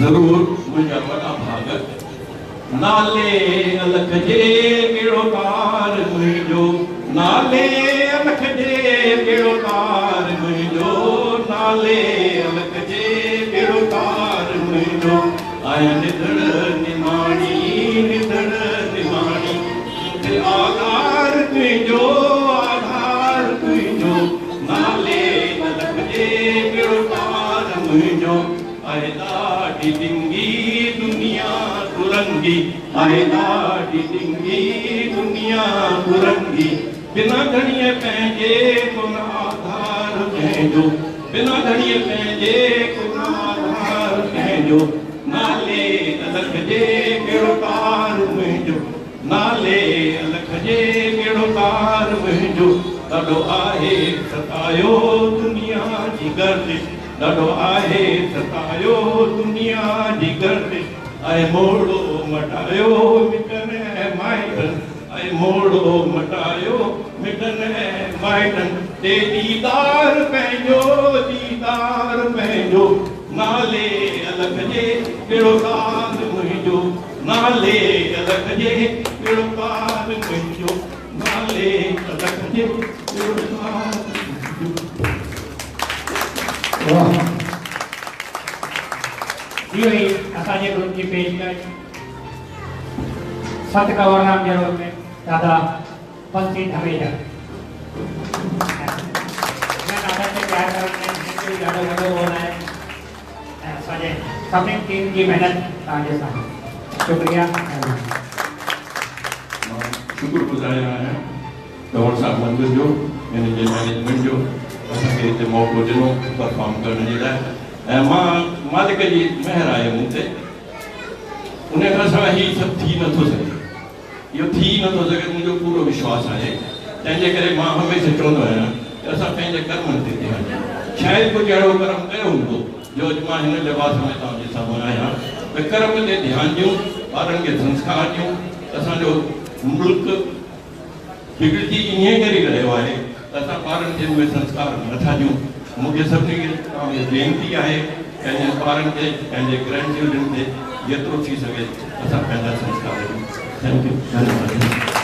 जरूर मुझा वॾा भाग नाले अलख जे बेड़ो पार मुंहिंजो नाले अलख जे बेड़ो पार मुंहिंजो नाले अलख जे बेड़ो पार मुंहिंजो आया निधड़ निमाणी आधार तुंहिंजो नाले अलख जे बेड़ो पार मुंहिंजो आहे ॾाढी डिंगी दुनिया दुरंगी आहे ॾाढी डिंगी दुनिया दुरंगी बिना धणीअ पंहिंजे कोन आधार कंहिंजो बिना धणीअ पंहिंजे कोन आधार कंहिंजो नाले अलख जे बेड़ो पार मुंहिंजो नाले अलख जे बेड़ो पार मुंहिंजो ॾाढो आहे सतायो दुनिया जी गर्दिश ॾाढो आहे सतायो दुनिया जी गर्दिश ऐं मोड़ो मटायो मिटनि ऐं माइटनि ऐं मोड़ो मटायो मिटनि ऐं माइटनि ते दीदार पंहिंजो नाले अलख जे बेड़ो पार मुंहिंजो नाले अलख जे बेड़ो पार मुंहिंजो नाले अलख जे बेड़ो पार इहो ई असांजे ग्रुप जी पेशकश सत कवरनाम जे रूप में दादा बंसी धमेजा दादा खे प्यार करण में ॾाढो वॾो रोल आहे ऐं असांजे सभिनी टीम जी महिनत तव्हांजे साम्हूं शुक्रिया शुक्रगुज़ार आहियां कंवर साहब मंदिर जो हिन जे मैनेजमेंट जो असांखे हिते मौक़ो ॾिनो परफॉर्म करण जे लाइ ऐं मां मालिक जी महिर आहे मूं ते उन खां सवाइ हीउ सभु थी नथो सघे इहो थी नथो सघे मुंहिंजो पूरो विश्वास आहे तंहिंजे करे मां हमेशह चवंदो आहियां कि असां पंहिंजे कर्मनि ते ध्यानु ॾियूं शायदि कुझु अहिड़ो कर्म कयो हूंदो जो अॼु मां हिन लिबास में तव्हांजे साम्हूं आहियां त कर्म ते ध्यानु ॾियूं ॿारनि खे संस्कार ॾियूं असांजो मुल्क बिगड़जी ईअं करे रहियो आहे त असां ॿारनि खे उहे संस्कार नथा ॾियूं मूंखे सभिनी खे तव्हांखे बेनती आहे पंहिंजे ॿारनि खे पंहिंजे ग्रैंड चिल्ड्रन खे जेतिरो थी सघे असां पंहिंजा संस्कार ॾियूं थैंक यू धन्यवाद